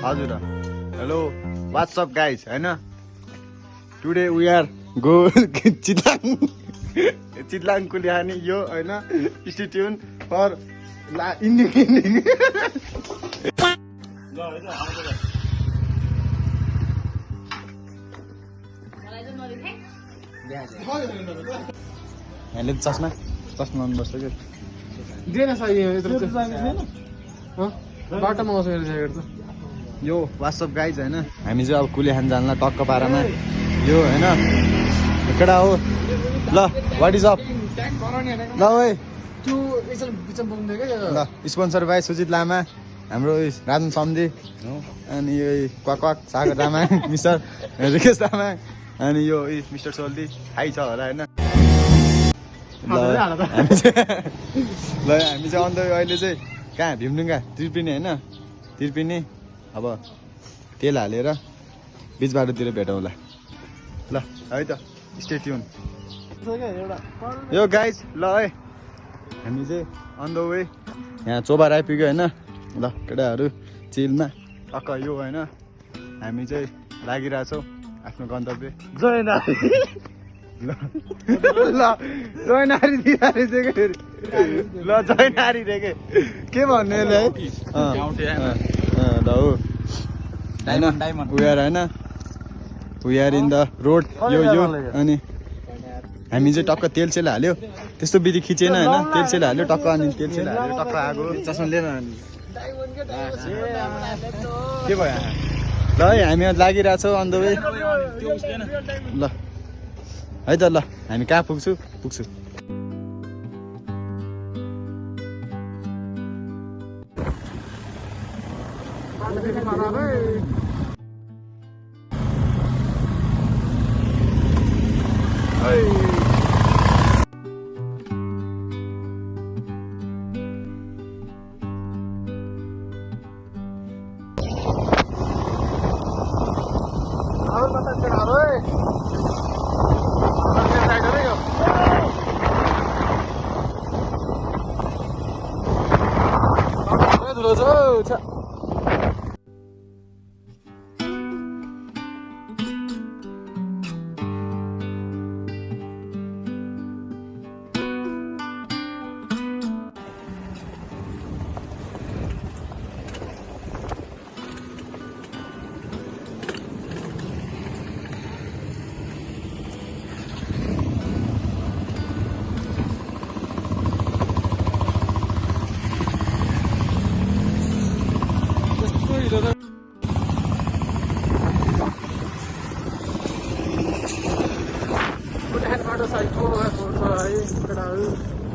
हजुर hello what's up guys हैन today we are go Chitlang कुलिहानी यो हैन स्टे ट्युन फर इन्डिङ यहाँले चस्मा लाउनु पर्छ कि बाटोमा आउँछ मेरो ज्याकेट त यो व्हाट्सअप गाइज हैन हामी चाहिँ अब कुलिहान जानला टक्क पारामा यो हैन केटा हो ल व्हाट इज अप ल ओए त्यो एकछिन बिचमा बोल्नु के ल स्पोन्सर बाई सुजित लामा हाम्रो राजन सम्धी अनि यो क्वाक सागर तामाङ मिस्टर रिकेश तामाङ अनि यो मिस्टर सोल्दी थाहै छ होला हैन ल हामी चाहिँ अन्त अहिले चाहिँ कहाँ भीमडुङ्गा त्रिपिने होइन त्रिपिने अब तेल हालेर बिच बाटोतिर भेटौँला ल है त स्टे ट्युन यो गाइज ल है हामी चाहिँ अन द वे यहाँ चोबार आइपुग्यो होइन ल केटाहरू चिलमा टक्क यो होइन हामी चाहिँ लागिरहेछौँ आफ्नो गन्तव्य जय नारी ल जय नारी दिइहाले चाहिँ फेरि ल जय नारी रे के भन्नु यसले है ल हो होइन उयर होइन उयर इन द रोड यो अनि हामी चाहिँ टक्क तेल हाल्यो त्यस्तो विधि खिचेन होइन तेल हाल्यो टक्क अनि तेल हाल्यो टक्क आगो चस्मा लिएन के भयो ल है हामी लागिरहेछौँ अन द वे ल है त ल हामी कहाँ पुग्छु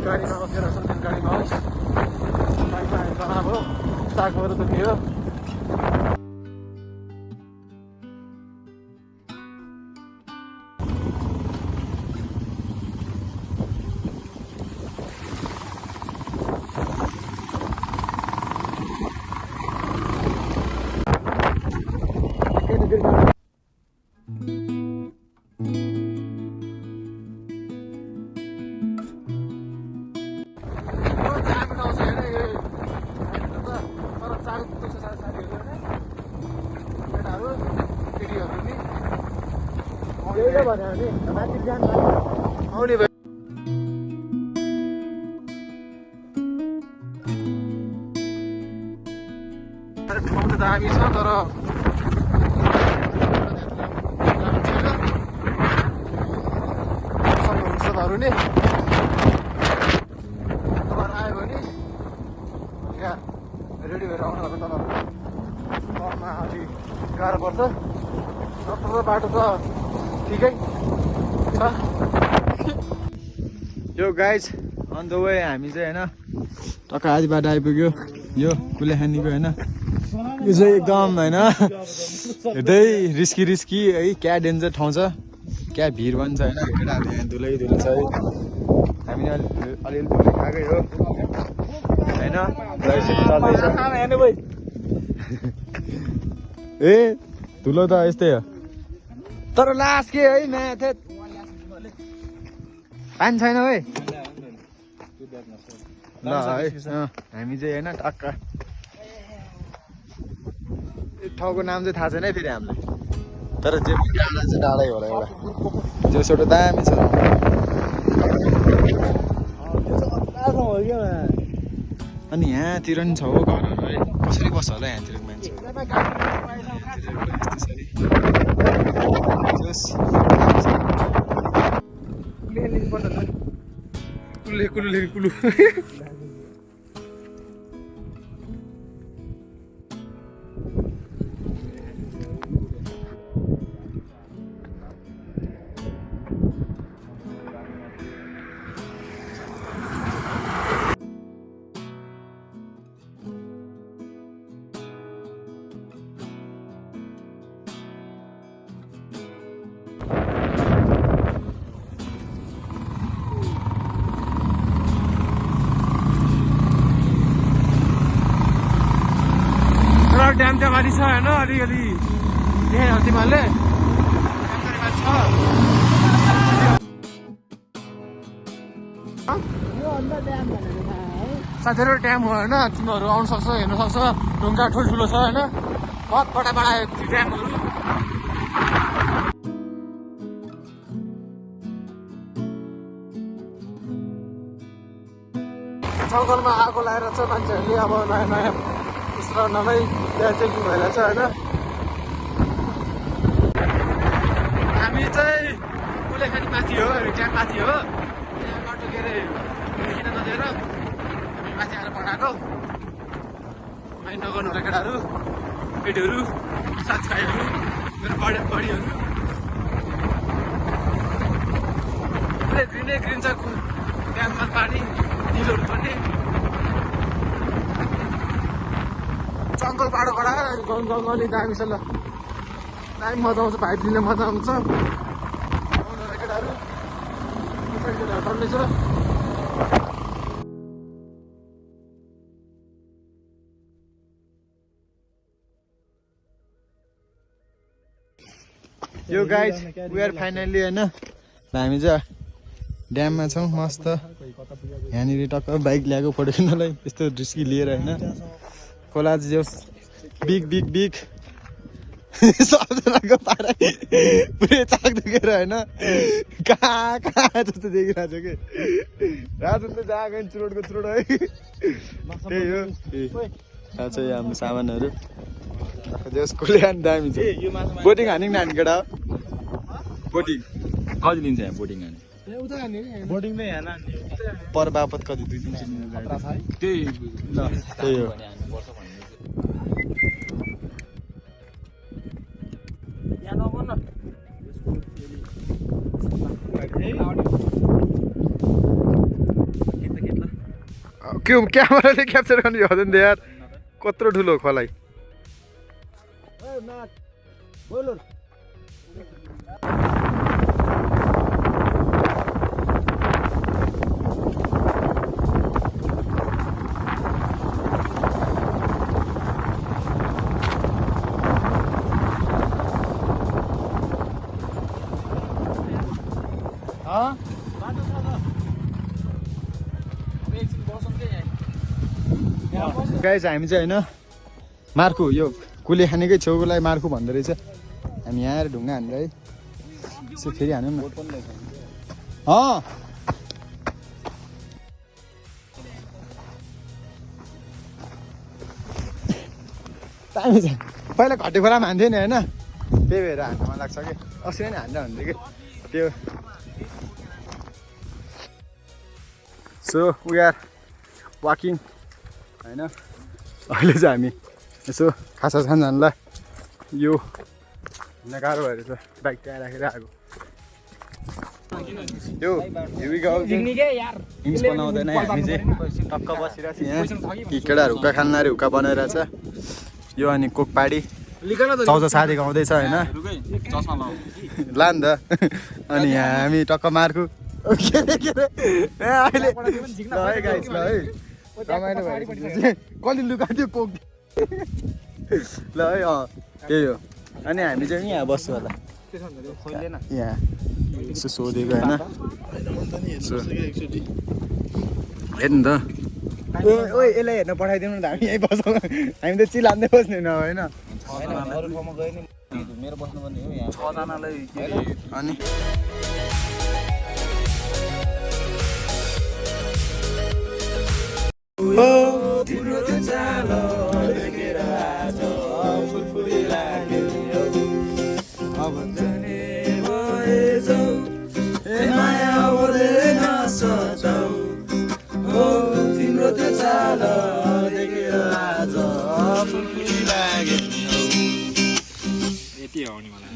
गाडीमा बसेर गाडीमा होस् बाइकमा भयो सागहरू त थियो ठाउँ त दामी छ तर सक्नुहुन्छ नि तपाईहरु आयो भने यहाँ रेडी भएर आउनु होला तपाईँहरुमा अलि गाह्रो पर्छ तर बाटो त ठिकै छ यो गाइज अन द वे हामी चाहिँ होइन टक्क आधी बाटो आइपुग्यो यो कुलेखानीको होइन यो चाहिँ एकदम होइन हेर्दै रिस्की है क्या डेन्जर ठाउँ छ क्या भिड पनि छ होइन केटाहरू यहाँ धुलै छ है हामीले अलिअलि धुलै खाएकै हो होइन ए धुलो त यस्तै हो तर लास्ट के है नयाँ थियो पानी छैन है ल है हामी चाहिँ होइन टक्क ठाउँको नाम चाहिँ थाहा छैन है फेरि हामीलाई तर जे डाँडा चाहिँ डाँडै होला एउटा त्यो एउटा दामी छ अनि यहाँतिर नि छ हो घरहरू है कसरी बस्छ होला यहाँतिरको मान्छे कुलु ड्याम त्यहाँ माथि छ होइन अलिअलि त्यहाँ तिमीहरूले साथीहरू ड्याम हो होइन तिमीहरू आउनु सक्छ हेर्नु सक्छ ढुङ्गा ठुल्ठुलो छ होइन बहुत बडा ड्यामहरू जङ्गलमा आगो लगाएर चाहिँ मान्छेहरूले अब नयाँ नयाँ उसमा नभई त्यहाँ चेकिङ भइरहेछ होइन हामी चाहिँ कुलेखानी माथि हो ड्याम माथि हो त्यहाँ बाटो के अरे किन नदिएर हामी माथि आएर बनाएको माइन्ड नगर्नु होला केटाहरू केटीहरू साथीभाइहरू मेरो बडीहरू पुरै ग्रिन छ ड्याममा पानी डिलहरू पनि जङ्गल बाटो कडा गङ्गली दामी छ ल दामी मजा आउँछ भाइब लिने मजा आउँछ केटाहरू टन्ने छ यो गाइज वी आर फाइनल्ली होइन हामी चाहिँ ड्याममा छौँ मस्त यहाँनिर टक्क बाइक ल्याएको फोटो खिच्नलाई यस्तो रिस्की लिएर होइन खोला जो बिग सबजनाको पारा पुरै चाक दुखेर होइन कहाँ जस्तो देखिरहेको छ कि राजुन त जहाँ गयो चुरोटको चुरोट है त्यही हो थाहा छ हाम्रो सामानहरू जस कसले खाने दामी छ बोटिङ हाने नानी केटा हो बोटिङ कति लिन्छ यहाँ बोटिङ हाने बोर्डिङ नै हेर्न पर बापत कति 2-3 त्यही ल त्यही हो के क्यामेराले क्याप्चर गर्नु हुँदैन यार कत्रो ठुलो खोलाइ गाइज हामी चाहिँ होइन मार्कु यो कुलेखानीकै छेउकोलाई मार्कु भन्दो रहेछ हामी यहाँ आएर ढुङ्गा हानेर है यसो फेरि हानौँ न दामी छ पहिला घटे खोलामा हान्थ्यो नि होइन त्यही भएर हान्न मन लाग्छ कि अस्ति नै हान्दा हुन्थ्यो कि त्यो सो वी आर वाकिङ होइन अहिले चाहिँ हामी यसो खासा खान जानलाई यो हिँड्न गाह्रो भएर छ बाइक त्यहाँ राखेर आएको यो हिम्स बनाउँदैन हामी चाहिँ टक्क बसिरहेको छ यहाँ केटाहरू हुक्का खान्नाहरू हुक्का बनाइरहेछ यो अनि कोक पाडी चौध साथी गाउँदैछ होइन ला नि त अनि यहाँ हामी टक्क मार्कु के अरे अहिले ल है गाइस ल है रमाइलो भएर कसले लुकायो कोक ल है त्यही हो अनि हामी चाहिँ यहाँ बस्छु होला यहाँ यसो सोधेको होइन हेर्नु त ए ओ यसलाई हेर्न पठाइदिनु न त हामी यहीँ बसौँ हामी त चिलान्दै बस्ने न होइन मेरो बस्नुपर्ने हो यहाँ 6 जनालाई के अरे अनि यति हो नि मलाई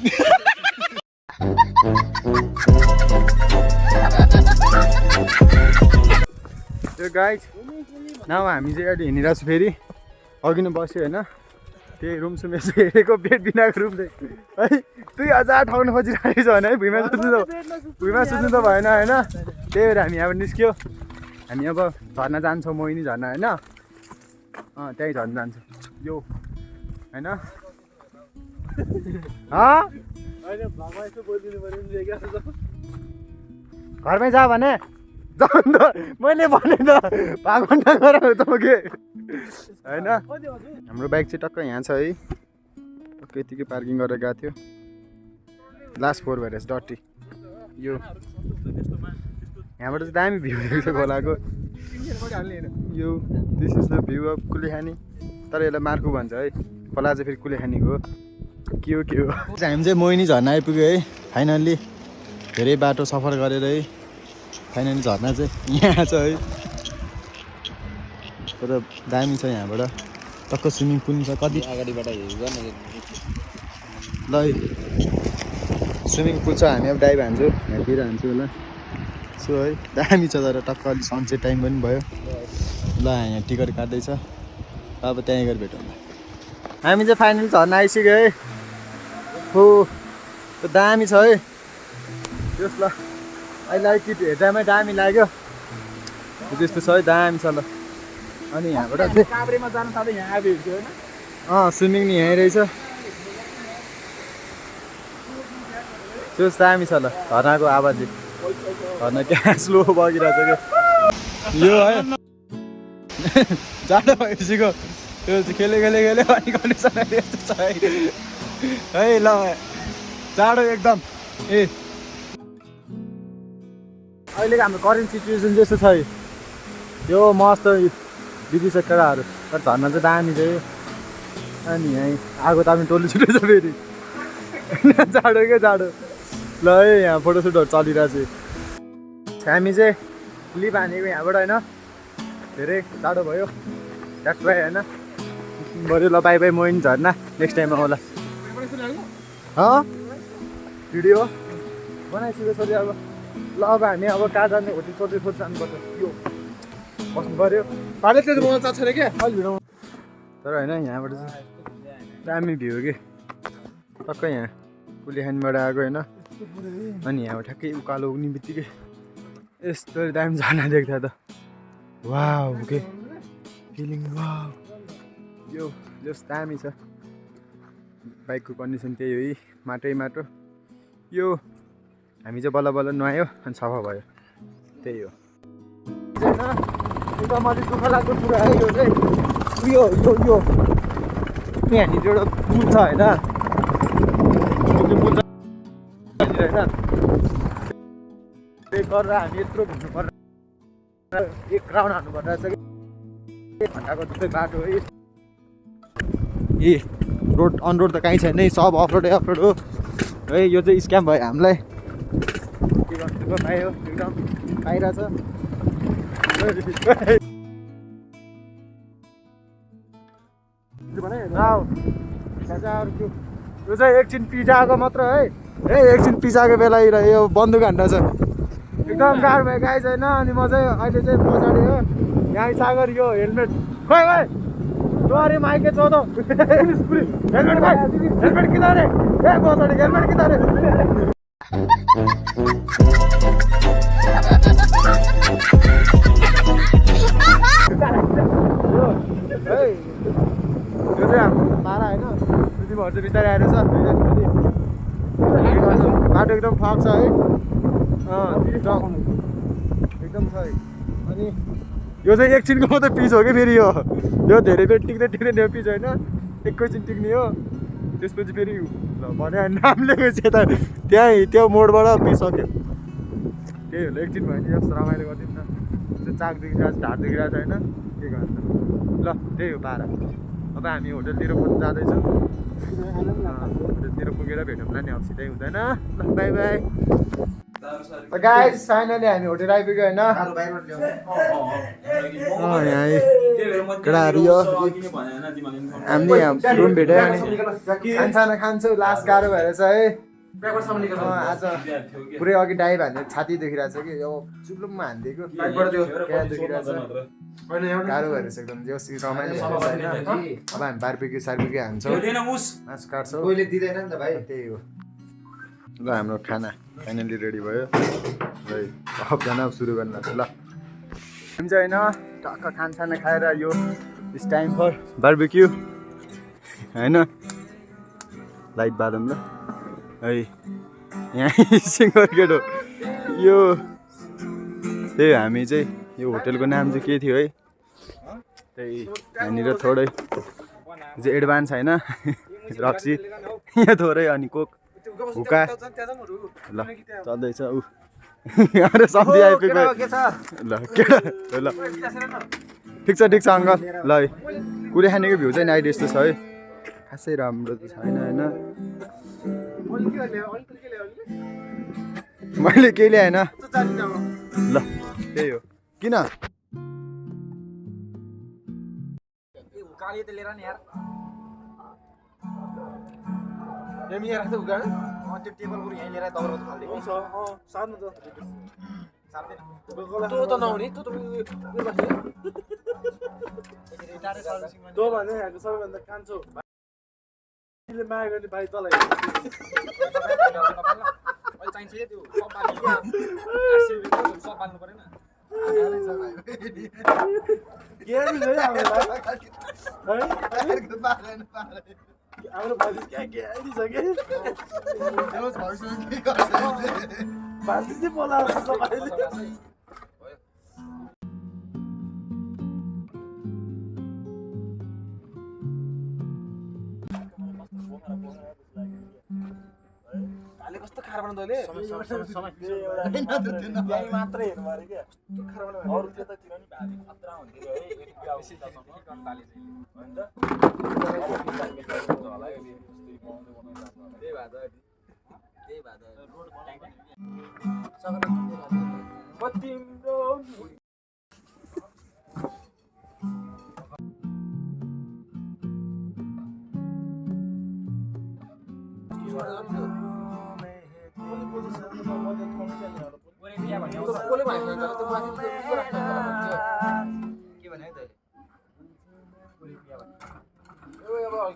त्यो गाइज नाउ हामी चाहिँ अहिले हिँडिरहेको छु फेरि अघि नै बस्यो होइन त्यही रुम सुम यसो हेरेको बेड बिनाको रुम चाहिँ है 2000 ठाउँ खोजिरहेको छ भने है भुइँमा सुत्नु त भएन होइन त्यही भएर हामी अब निस्क्यो हामी अब झर्ना जान्छौँ मोहिनी झर्ना होइन त्यहीँ झर्न जान्छौँ यो होइन घरमै जा भने जाउँ त मैले भने त भागभन्दा गराउँछ म के होइन हाम्रो बाइक चाहिँ टक्क यहाँ छ है टक्क यतिकै पार्किङ गरेर गएको थियो लास्ट 4 भएर डटी यो यहाँबाट चाहिँ दामी भ्यू देख्छ खोलाको यो this is the view of Kulekhani तर यसलाई मार्कु भन्छ है खोला चाहिँ फेरि कुलेखानीको हो के हो हामी चाहिँ मोहिनी झर्ना आइपुग्यो है फाइनल्ली धेरै बाटो सफर गरेर है फाइनली झर्ना चाहिँ यहाँ छ है तर दामी छ यहाँबाट टक्क स्विमिङ पुल छ कति अगाडिबाट हेर्दा ल स्विमिङ पुल छ हामी अब डाइभ हान्छौँ यहाँतिर हान्छौँ होला सो है दामी छ तर टक्क अलिक सनसेट टाइम पनि भयो ल यहाँ टिकट काट्दैछ अब त्यहीँ गएर भेटौँ हामी चाहिँ फाइनली झर्ना आइसक्यो है हो त्यो दामी छ है त्यस ल अहिले अलिकति हेर्दामै दामी लाग्यो त्यस्तो छ है दामी छ ल अनि यहाँबाट चाहिँ काभ्रेमा जानु साथै यहाँ आइपुग्यो होइन स्विमिङ नि यहीँ रहेछ त्यो दामी छ ल झर्नाको आवाज झर्ना क्या स्लो बगिरहेछ क्या यो है जाडो भइसक्यो त्यो खेले अनि कन्डिसन यस्तो छ है ल जाडो एकदम ए अहिलेको हाम्रो करेन्ट सिचुएसन चाहिँ यस्तो छ है यो मस्त बिग्रिसक्यो केटाहरू तर झर्ना चाहिँ दामी चाहिँ अनि यहीँ आगो ताप्ने टोली छुट्टै छ फेरि जाडो क्या जाडो ल है यहाँ फोटोसुटहरू चलिरहेको छ हामी चाहिँ क्लिप हानेको यहाँबाट होइन धेरै जाडो भयो द्याट्स वाइ होइन बरु ल बाई बाई मोहिनी झर्ना नेक्स्ट टाइममा होला भिडियो बनाइसक्यो सोध्यो अब ल अब हामी अब कहाँ जाने होटेल सोध्दै जानुपर्छ यो बस्नु पऱ्यो भाले त्यो बनाउन चाहन्छ रे के अलि भिडाउँ तर होइन यहाँबाट चाहिँ दामी भ्यू कि टक्कै यहाँ कुलेखानीबाट आएको होइन अनि यहाँबाट ठ्याक्कै उकालो उनी बित्तिकै यस्तो दामी झर्ना देख्दा त वाउ के फिलिङ वाउ यो जस दामी छ बाइकको कन्डिसन त्यही हो है माटो यो हामी चाहिँ बल्ल बल्ल नुहायो अनि सफा भयो त्यही हो एकदम अलिक दुःख लाग्दो कुरा है यो चाहिँ यो यहाँनिर एउटा पुल छ होइन होइन त्यही गरेर हामी यत्रो घुम्नु पर्छ एक राउन्ड हान्नु पर्छ कि 1 घन्टाको जस्तै बाटो है ए रोड अन रोड त कहीँ छैन है सब अफरोडै अफरोड हो है यो चाहिँ स्क्याम भयो हामीलाई के गर्नु पायो एकदम पाइरहेछ यो चाहिँ एकछिन पिजाको मात्र है एकछिन पिजाको बेला यो बन्दुक हान्दा छ एकदम गाह्रो भयो गाई छैन अनि म चाहिँ अहिले चाहिँ पछाडि हो यहाँ सागर यो हेलमेट खोइ अरे माइके चौध हेलमेट किनारे ए पछाडि हेलमेट किनारे यो चाहिँ हाम्रो पारा होइन दिदीहरू चाहिँ बिस्तारै आएर छ बाटो एकदम फाप छ है एकदम छ है अनि यो चाहिँ एकछिनको मात्रै पिच हो कि फेरि यो धेरै बेर टिक्दै पिच होइन एकैछिन टिक्ने हो त्यसपछि फेरि ल भने नाम लिएपछि यता त्यहीँ त्यो मोडबाट पिसक्यो त्यही होला एकछिन भयो नि जस्तो रमाइलो गरिदिउँ न त्यो चाक देखिरहेको छ ढाड देखिरहेको छ होइन के गर्नु ल त्यही हो पारा अब हामी होटलतिर पनि जाँदैछौँ होटलतिर पुगेर भेटौँला नि अब सिधै हुँदैन ल बाई बाई गाइस फाइनली हामी होटल आइपुग्यो होइन यहाँ केटाहरू यो हामीले यहाँ रुम भेट्यो अनि खानसाना खान्छौँ लास्ट गाह्रो भएर छ है आज पुरै अघि डाइभ हान्ने छाती दुखिरहेको छ कि यो चुप्लुममा हानिदिएको क्या दुखिरहेको छ गाह्रो भएर छ एकदम जो रमाइलो भएर छ होइन अब हामी बारबिक्यू सारबिक्यू हान्छौँ मासु काट्छौँ त्यही हो ल हाम्रो खाना फाइनली रेडी भयो र सबजना सुरु गर्न लाग्छ ल हामी चाहिँ होइन टक्क खानसाना खाएर यो इट्स टाइम फर बारबिक्यू होइन लाइट बालौँ ल है यहाँ सिङ्गर गेट हो यो त्यही हामी चाहिँ यो होटेलको नाम चाहिँ के थियो है त्यही यहाँनिर थोरै चाहिँ एडभान्स होइन रक्सी यहाँ थोरै अनि कोक हुक्का ल चल्दैछ ऊ अरे सब्जी आइपुग्यो ल केटा ल ठिक छ अङ्कल ल है कुरे खानेको भ्यू चाहिँ नाइट यस्तो छ है खासै राम्रो त छैन होइन मैले केही ल्याएन ल त्यही हो किन सबैभन्दा कान्छो माया गर्ने भाइ तँलाई हाम्रो भाइ भाइ चाहिँ बोलाएको तपाईँले कस्तो खाएर बनाउँदा अहिले मात्रै हेर्नु अरे क्या अरू त्यतातिर नि भाबी खतरा हुन्थ्यो है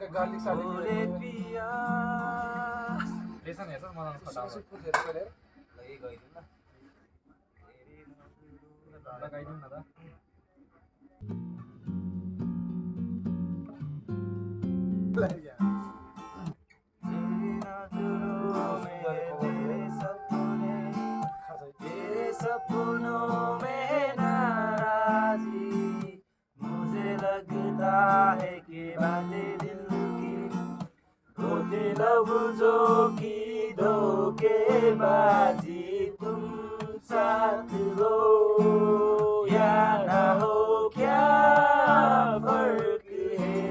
गार्लिक साली लेसन हेर्छ मलाई खटाउ लगाइदिउँ न त लफ्जों की धोखेबाजी तुम साथ हो या ना हो क्या फर्क है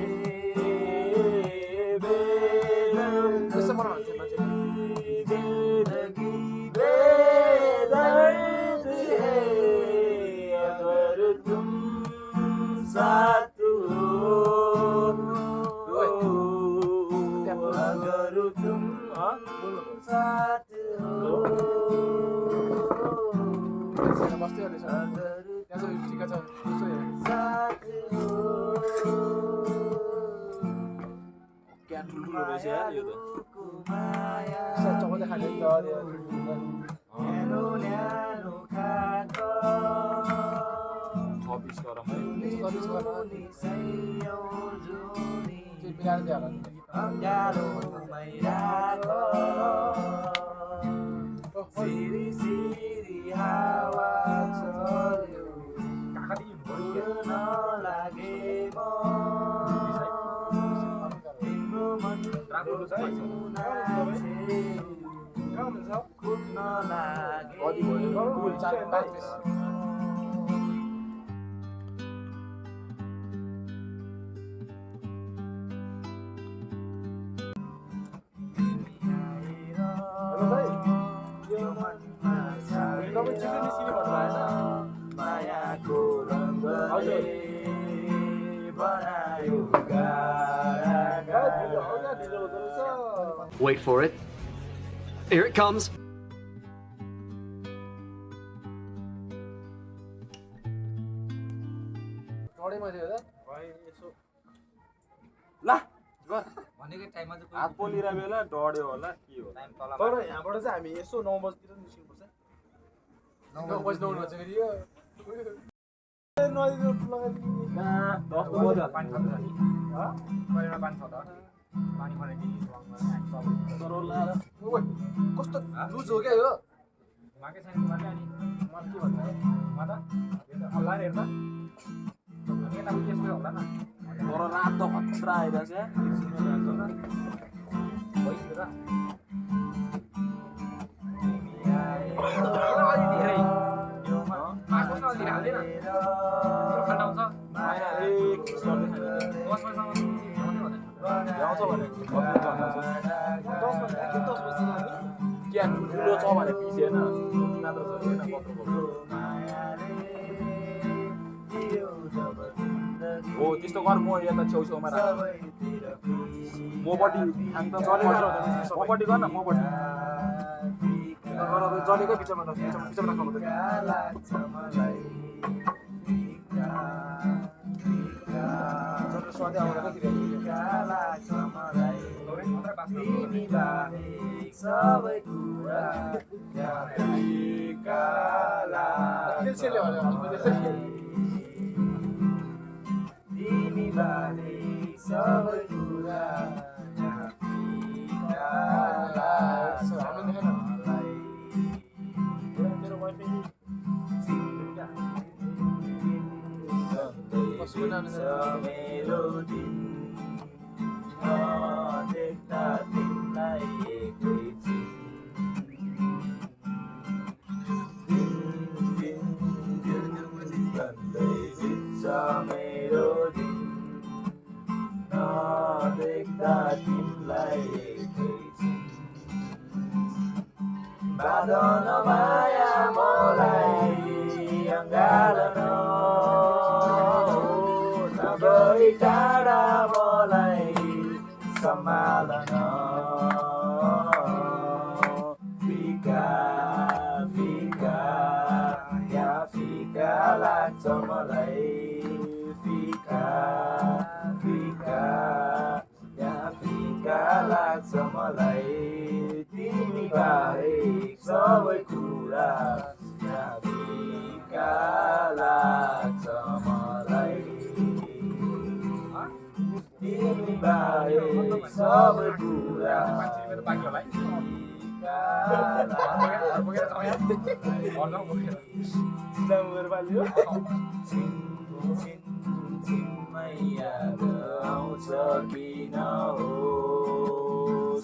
जिंदगी बेदर्द है अगर तुम साथ कुद्न लागे कति भयो? कुल 4-5 मायाको रङ्गले बनायो Wait for it. Here it comes. टडेमा थियो त भनेको टाइममा चाहिँ हात पोलिरा बेला डढ्यो होला के हो टाइम तल तर यहाँबाट चाहिँ हामी यसो 9 बजीतिर निस्किनुपर्छ 9 बज्नु हुन्छ कि यो नदी लगाइदिनु 10 बजे पानी खान्छ नि कहिलेमा पानी छ त पानी खने कि तर लाएर ओइ कस्तो लुज हो क्या यो माके छैन माके अनि मलाई के भन्नु म त यो त हल्ला हेर्दा यता उयो यसो होला न तर रात त खतरा आइरहेछ भइसक्यो त अलि धेरै माको अलि धेरै हाल्दैन खाना आउँछ माया एक गर्दै बसमा ल्याउँछ भने 10 क्या ठुलो छ भने पिसेन मात्र छ होइन हो त्यस्तो गर म यता छेउछेउमा राख्छु मपट्टि थाङ त मपट्टि गर न मपट्टि जलेको बिचमा बिचमा राख्नु पर्दैन सधैँ आउँदा कति मेरो दिन नदेख्दा तिमीलाई एकैछिन भन्दै बित्छ मेरो दिन नदेख्दा तिमीलाई एकैछिन बाँधन माया मलाई अँगालन नगई टाढा मलाई सम्हालन फिका फिका या फिका लाग्छ मलाई फिका फिका या फिका लाग्छ मलाई तिमी बाहेक सबै कुरा या फिका लाग्छ मलाई तिमी बाहेक सबै कुरा बाँकी होला याद आउँछ किन हो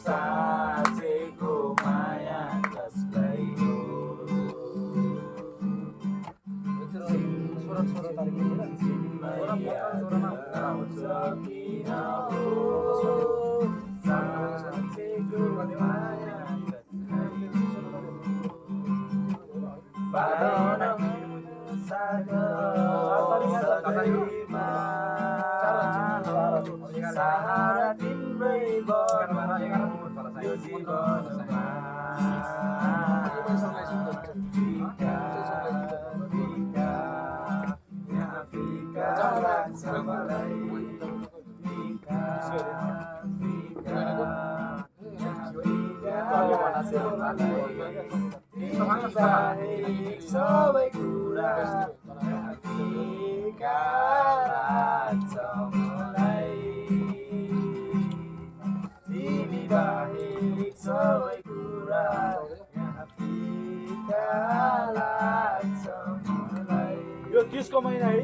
साँचेको माया कसलाई हो आउँछ किन हो साँचेको माया कसलाई सहारा तिम्रै यो जीवनमा फिका फिका यहाँ फिका लाग्छ मलाई फिका फिका यहाँ फिका लाग्छ मलाई सबै कुरा फिका लाग्छ मलाई तिमी बाहेक सबै कुरा फिका लाग्छ मलाई यो 30 को महिना है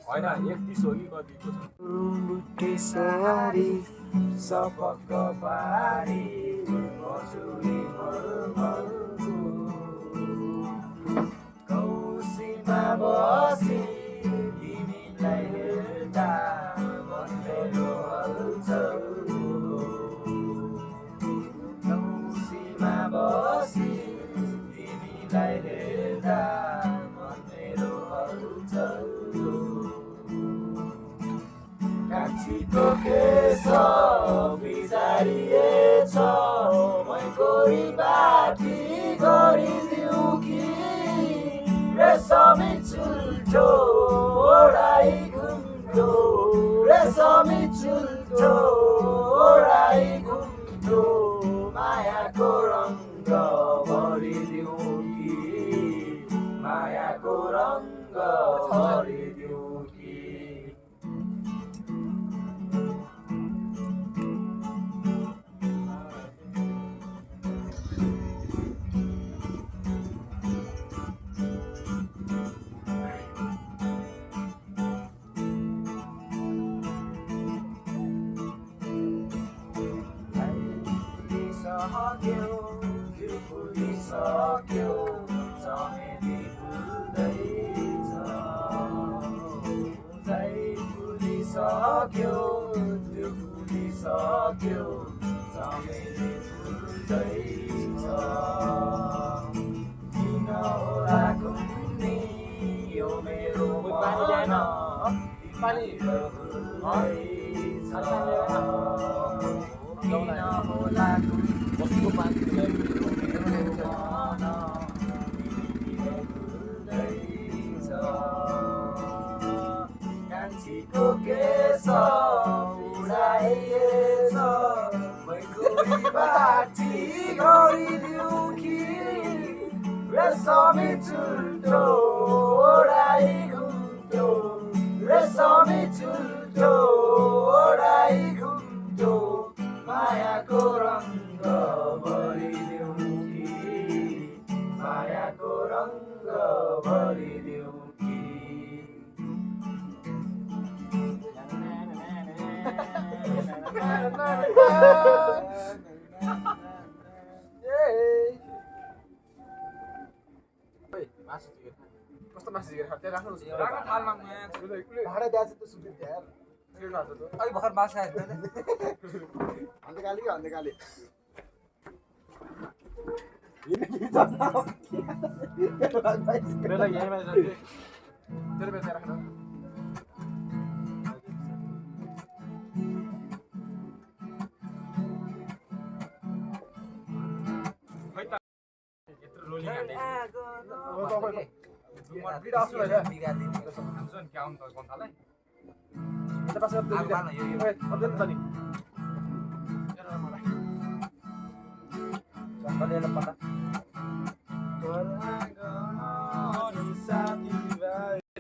होइन 31 हो कि कतिको छ रुमुटे सारी सपक्क पारी मजुरी मलमलको कौसीमा बसी तिमीलाई हेर्दा मन मेरो हलचल कौसीमा बसी तिमीलाई हेर्दा मन मेरो हलचल कान्छीको केश बिजारिएछ मै कोरी बाटी गरिदिउँ कि रेशमी चुल्ठो ओढाइ घुम्ठो रेशमी चुल्ठो ओढाइ घुम्ठो मायाको रङ्ग भरिदिउँ कि मायाको रङ्ग भरिदिउँ कि फुलिसक्यो चमेली फुल्दैछ फुलिसक्यो त्यो फुलिसक्यो चमेली फुल्दैछ किन होला कुन्नी यो मेरो मन फुल्दैछ किन होला बस्नुको पानी कान्छीको केश उडाइएछ मै कोरी बाटी गरिदिउँ कि रेशमी चुल्ठो ओढाइ घुम्ठो रेशमी चुल्ठो ओढाइ घुम्ठो मायाको रङ्ग भरिदिउँ कि मायाको रङ्ग भरिदिउँ कि कस्तो मासु झिकेर खान्छ राख्नु राख्नु थालमा भाडा दिएछ त सुधि यार अलि भर्खर मासु आयो अन्त गाली के अन्त गाली तेरो यहीँमा तेरो बेचा राख्नु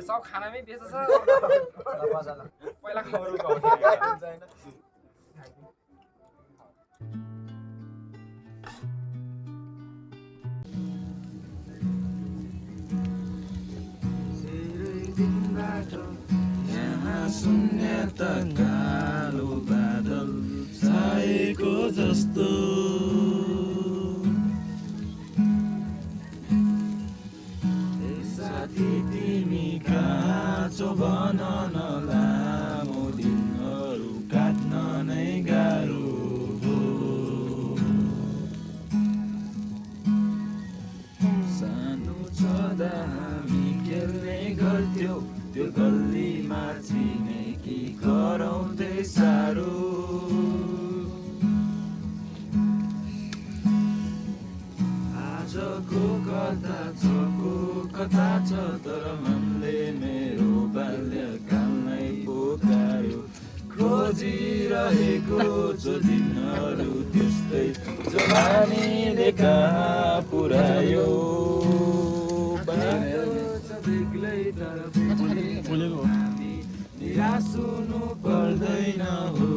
सब खानामै बेच्छ पहिला खबरको शून्यता कालो बादल छाएको जस्तो साथी तिमी कहाँ छौ भन न लामो दिनहरू काट्न नै गाह्रो हो सानो छँदा हामी खेल्ने गर्थ्यौ त्यो गल्लीमा छिमेकी कराउँदै साह्रो आजको कथा छको कथा छ तर मनले मेरो बाल्यकालमै पोखायो खोजिरहेको जो दिनहरू त्यस्तै जवानीले कहाँ पुर्यायो बेग्लै तर हामी निराश हुनु पर्दैन हो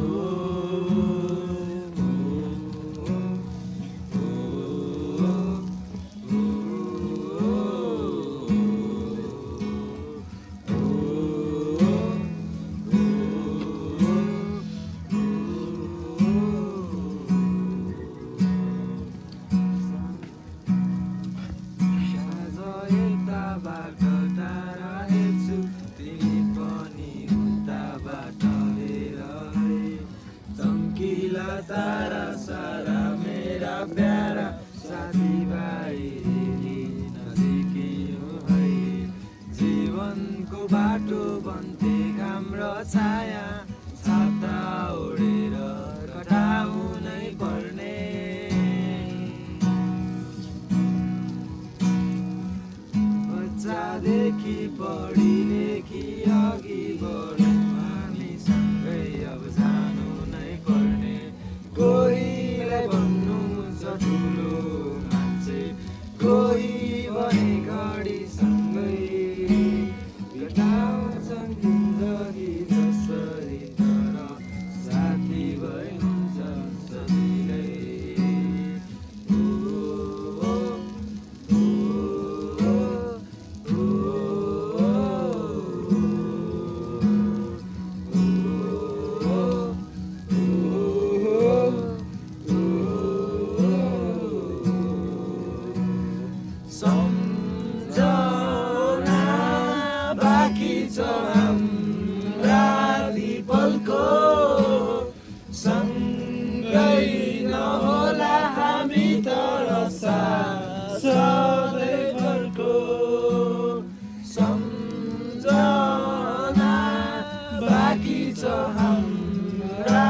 छ हाम्रा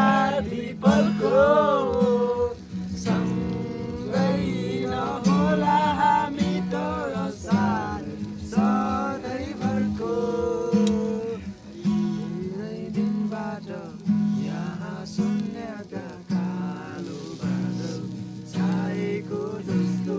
ती पलको सँगै नहोला हामी तर साथ सधैँभरको धेरै दिनबाट यहाँ शून्यका कालो बादल छाएको जस्तो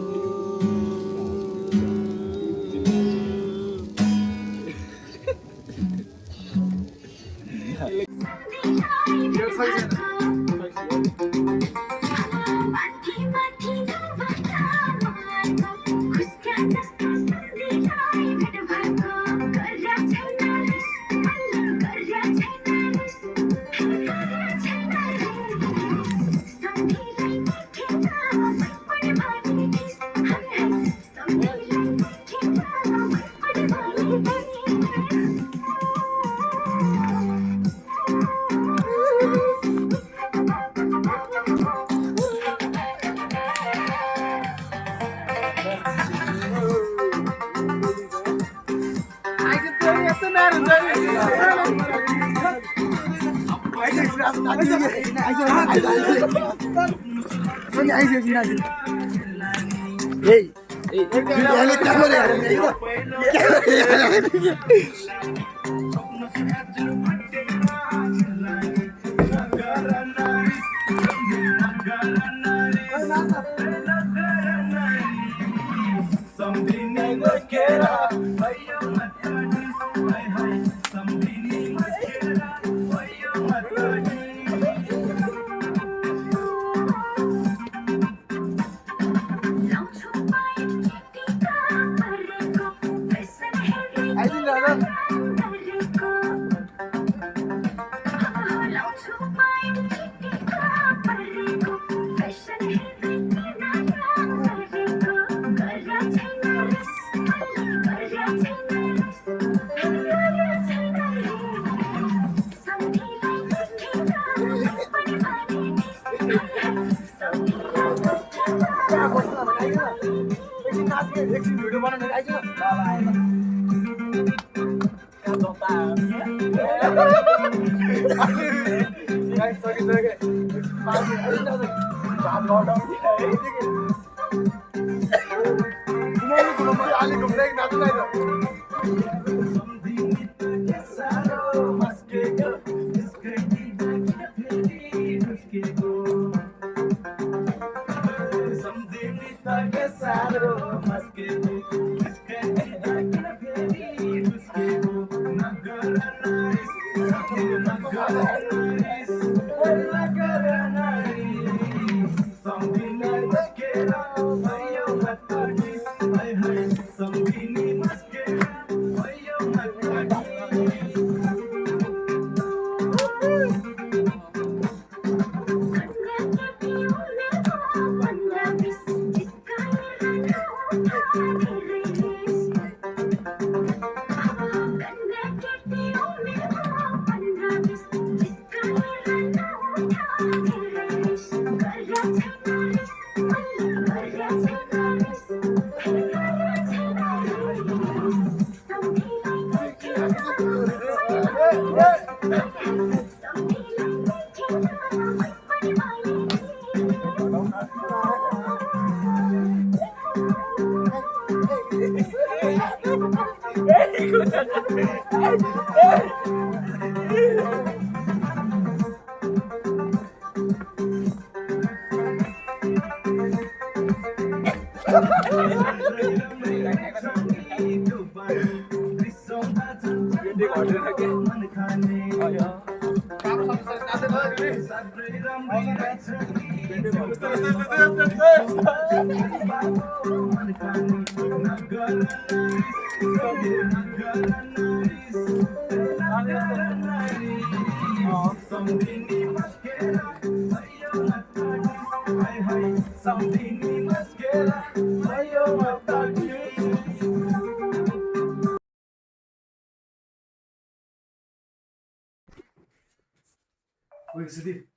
Oi, Sudeep.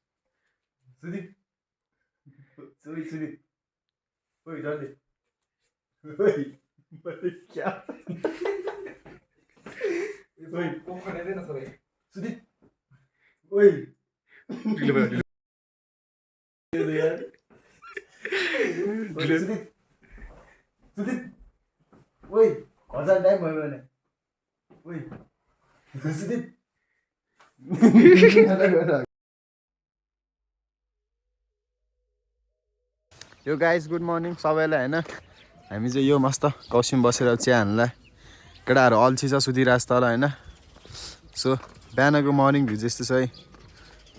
Sudeep. Sorry, Sudeep. Oi, Jordi. Oi. क्या Sudeep. ओइ ओइ घर जाने टाइम भयो भने ओइ Sudeep yo guys good morning सबैलाई होइन हामी चाहिँ यो मस्त कौसिम बसेर चिया हान्ला केटाहरू अल्छी छ सुतिरहेको छ तल होइन सो बिहानको मर्निङ भ्यू जस्तो छ है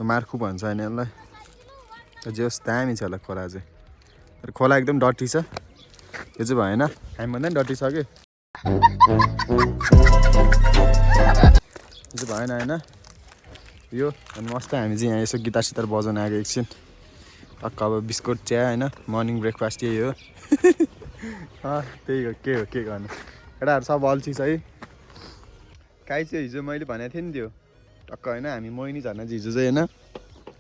मार्खु भन्छ होइन यसलाई जे होस् दामी छ होला खोला चाहिँ तर खोला एकदम डटी छ यो चाहिँ भएन हामीभन्दा पनि डटी छ कि यो चाहिँ भएन होइन यो अनि मस्त हामी चाहिँ यहाँ यसो गिटार सितार बजाउन आएको एकछिन टक्क अब बिस्कुट चिया होइन मर्निङ ब्रेकफास्ट यही हो त्यही हो के गर्नु केटाहरू सब अल्छी छ है काहीँ चाहिँ हिजो मैले भनेको थिएँ नि त्यो टक्क होइन हामी मोहिनी झर्ना हिजो चाहिँ होइन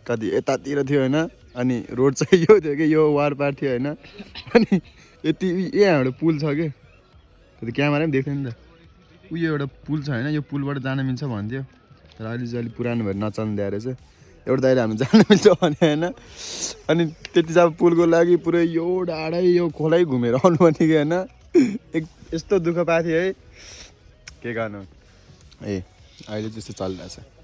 कति यतातिर थियो होइन अनि रोड चाहिँ यो थियो कि यो वार पार थियो होइन अनि यति यहाँबाट पुल छ कि त्यो क्यामेरा पनि देख्थ्यो नि त उयो एउटा पुल छ होइन यो पुलबाट जान मिल्छ भन्थ्यो तर अहिले चाहिँ अलिक पुरानो भएर नचल्दै रहेछ एउटा दाइले हामी जान मिल्छ भने होइन अनि त्यति चाहिँ अब पुलको लागि पुरै यो डाँडै यो खोलै घुमेर आउनुपर्ने कि होइन यस्तो दुःख पाएको थियो है के गर्नु ए अहिले त्यस्तो चलिरहेछ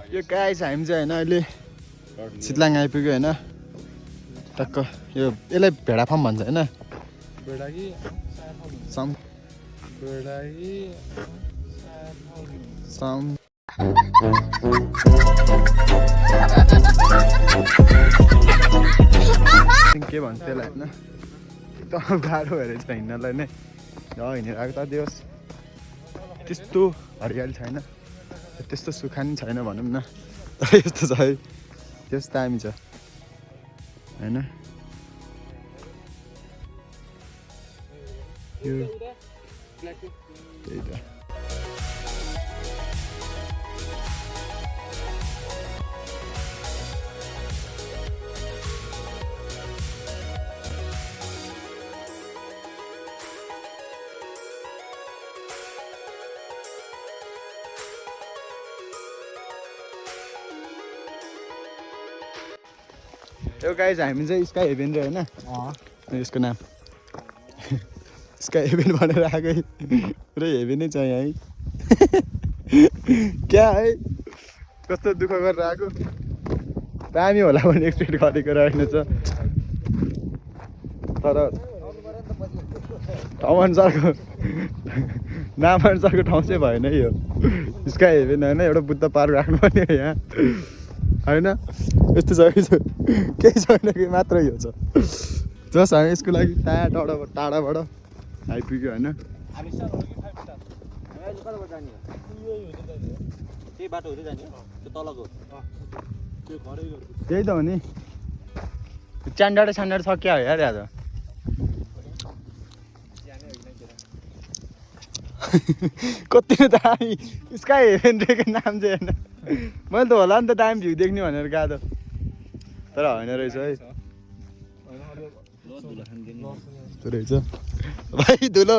यो गाइस हामी चाहिँ होइन अहिले चितलाङ आइपुग्यो होइन टक्क यो यसलाई भेडा फार्म भन्छ होइन के भन्छ त्यसलाई होइन एकदम गाह्रो भएर छ हिँड्नलाई नै हिँडेर आएको त दियोस् त्यस्तो हरियाली छैन त्यस्तो सुखा नि छैन भनौँ न तर यस्तो छ है त्यस्तो दामी छ होइन त्यही त यो गाइज हामी चाहिँ स्काई हेभेन रे होइन यसको नाम स्काई हेभेन भनेर आएकै पुरै हेभेनै छ यहाँ है क्या है कस्तो दुःख गरेर आएको दामी होला भने एक्सपेक्ट गरेको रहेन छ तर ठाउँ अनुसारको नाम अनुसारको ठाउँ चाहिँ भएन यो स्काई हेभेन होइन एउटा बुद्ध पार्क राख्नुपर्ने हो यहाँ होइन यस्तो छ केही छैन कि मात्रै हो छ जस हामी यसको लागि टाढाबाट आइपुग्यो होइन त्यही त हो नि च्यान्डाडे सक्यो यार आज कति दामी स्काई हेभेन रेको नाम चाहिँ होइन मैले त होला नि त दामी भ्यू देख्ने भनेर गएको तर होइन रहेछ है यस्तो रहेछ भाइ धुलो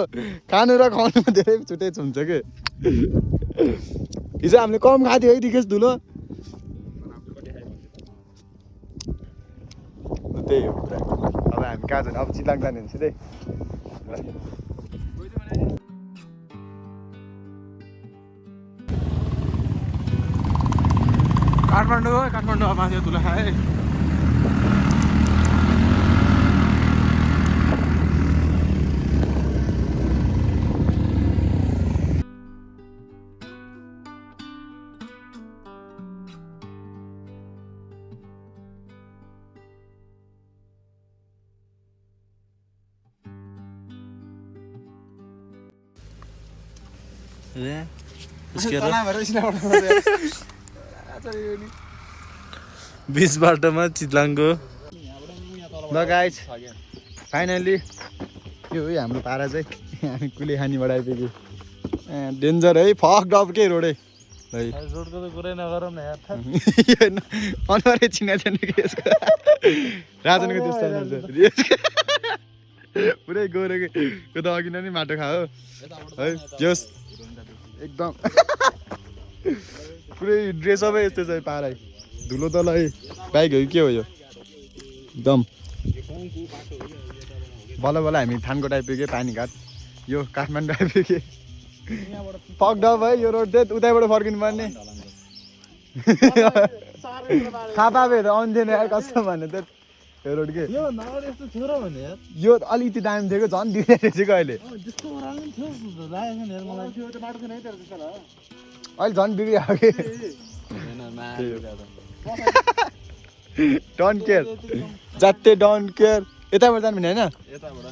खानु र खुवाउनुमा धेरै छुट्टै हुन्छ कि हिजो हामीले कम खाएको थियो है रिकेश धुलो त्यही हो कुरा अब हामी कहाँ जाने अब चिलाङ जाने हुन्छ त्यही काठमाडौँ माथि धुलो खाए बिच बाटोमा चितलाङको ल गाइज फाइनल्ली यो हो हाम्रो पारा चाहिँ हामी कुलेखानीबाट आइपुग्यो डेन्जर है फक डप के रोडै है रोडको त कुरै नगरौँ न यार अनुहारै चिना छैन कि यसको राजनको त्यस्तो पुरै गोरेको यो त अघि नै माटो खायो है जस एकदम पुरै ड्रेसअपै यस्तो छ पारै धुलो त ल बाइक हो कि के हो यो एकदम बल्ल बल्ल हामी थानको आइपुग्यो पानीघाट यो काठमाडौँ आइपुग्यो फकडप है यो रोड चाहिँ उतैबाट फर्किनु पर्ने थाहा पाए त आउँथेन यार कस्तो भन्ने त यो रोड के यो अलिकति दामी थियो झन् बिग्रेको रहेछ अहिले अहिले झन् बिग्रियो कि डोन्ट केयर जाते डोन्ट केयर यताबाट जानु भने होइन यताबाट